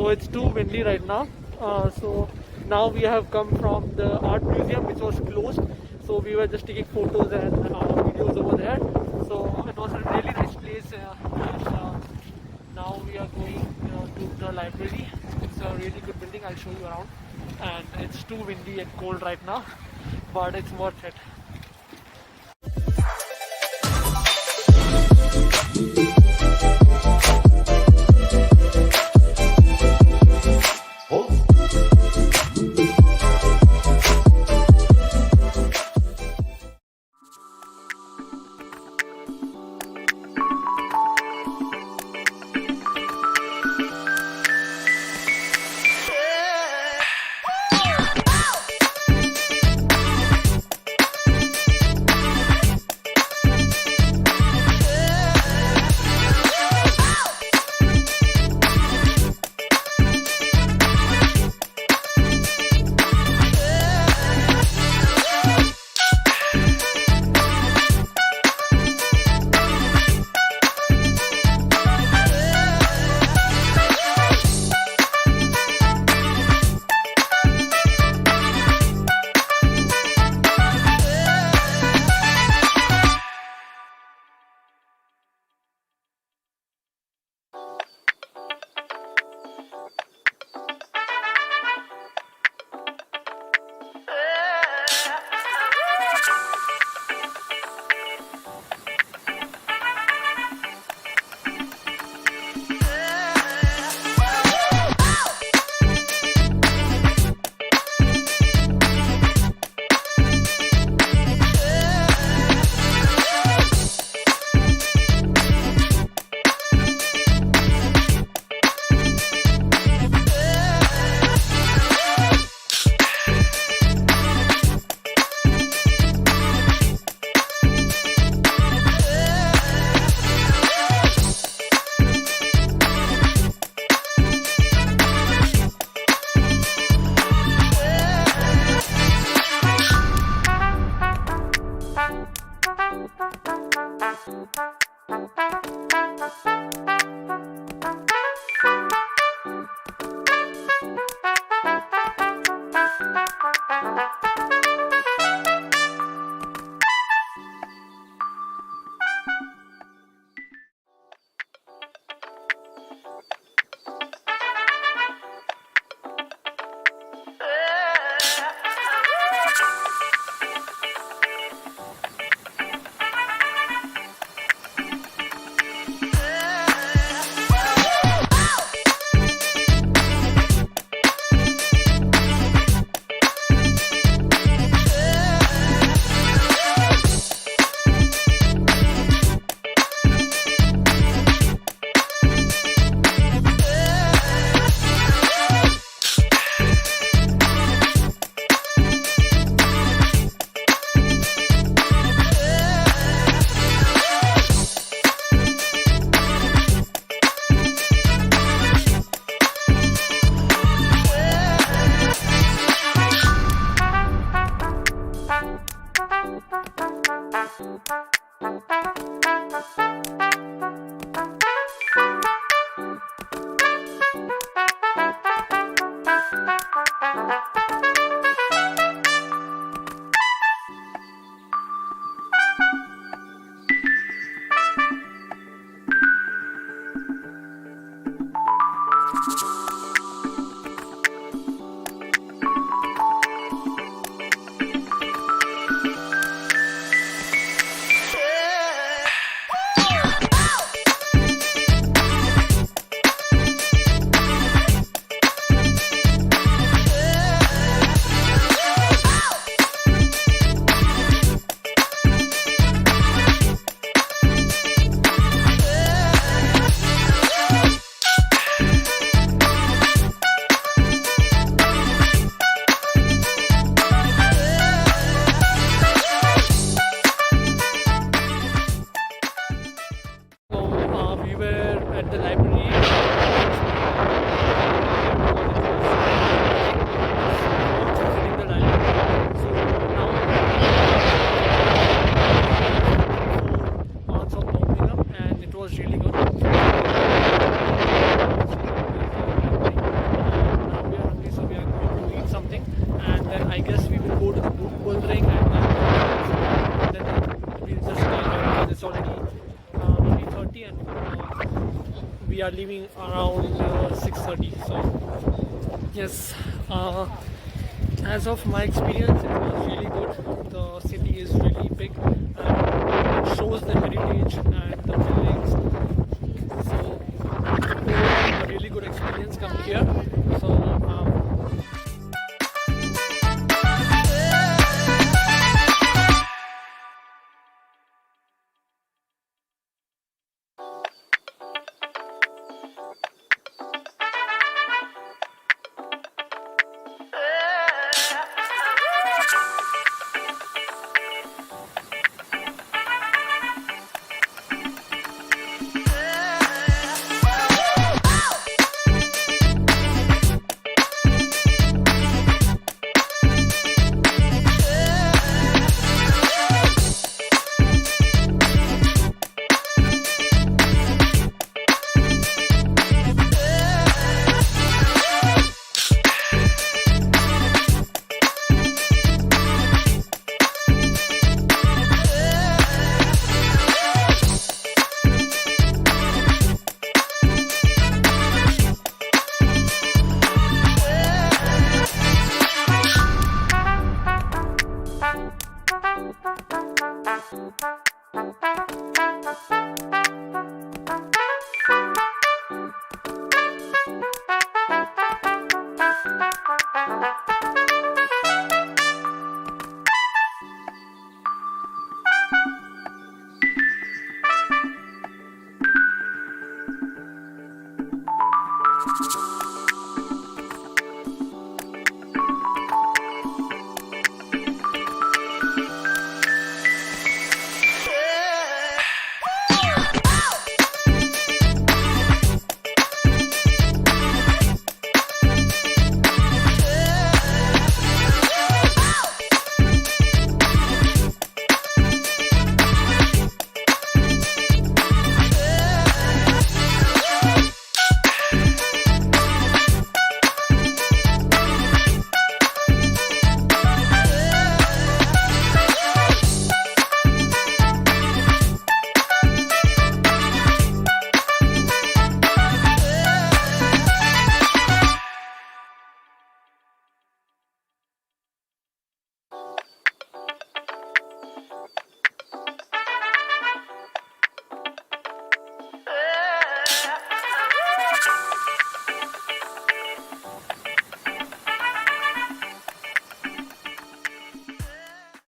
so it's too windy right now. So now we have come from the art museum, which was closed, so we were just taking photos and videos over there. So it was a really nice place, and now we are going to the library. It's a really good building. I'll show you around, and it's too windy and cold right now, but it's worth it. we are leaving around 6:30. So yes, as of my experience, it was really good. The city is really big and it shows the heritage and the buildings. So overall, a really good experience coming here. So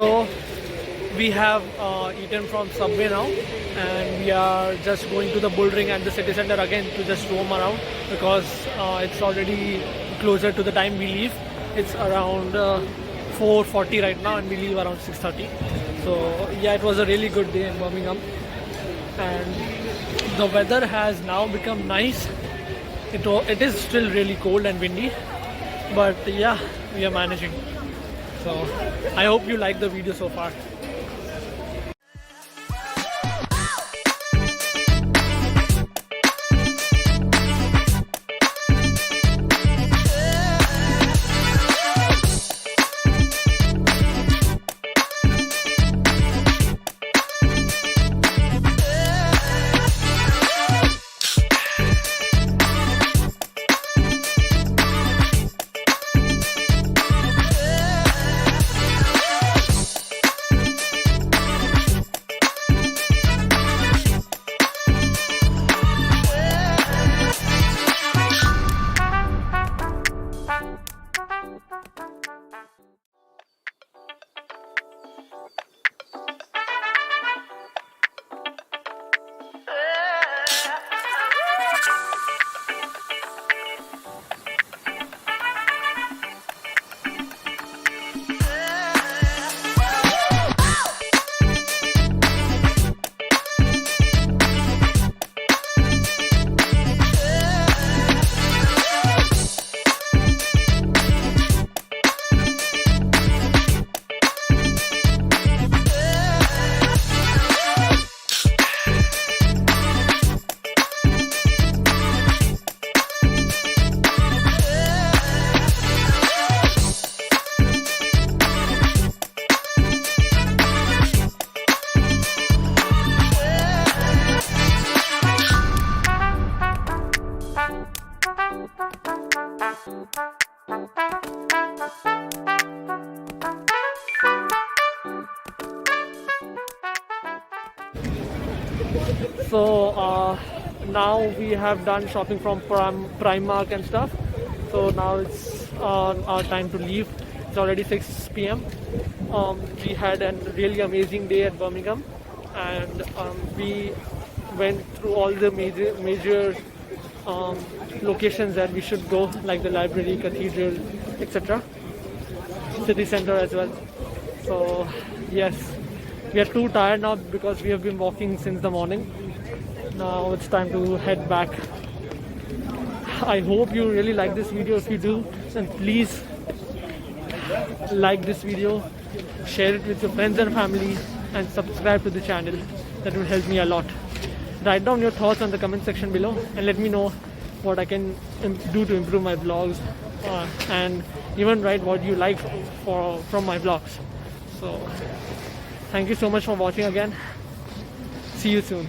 so we have eaten from Subway now, and we are just going to the bouldering at the city center again to just roam around because it's already closer to the time we leave. It's around 4:40 right now, and we leave around 6:30. So yeah, it was a really good day in Birmingham, and the weather has now become nice. It is still really cold and windy, but yeah, we are managing. So I hope you like the video so far. So now we have done shopping from Primark and stuff. So now it's our time to leave. It's already 6 p.m. We had a really amazing day at Birmingham, and we went through all the major locations that we should go, like the library, cathedral, etc. City center as well. So yes, we are too tired now because we have been walking since the morning. Now it's time to head back. I hope you really like this video. If you do, then please like this video, share it with your friends and family, and subscribe to the channel. That will help me a lot. Write down your thoughts on the comment section below and let me know what I can do to improve my vlogs, and even write what you like from my vlogs. So thank you so much for watching again. See you soon.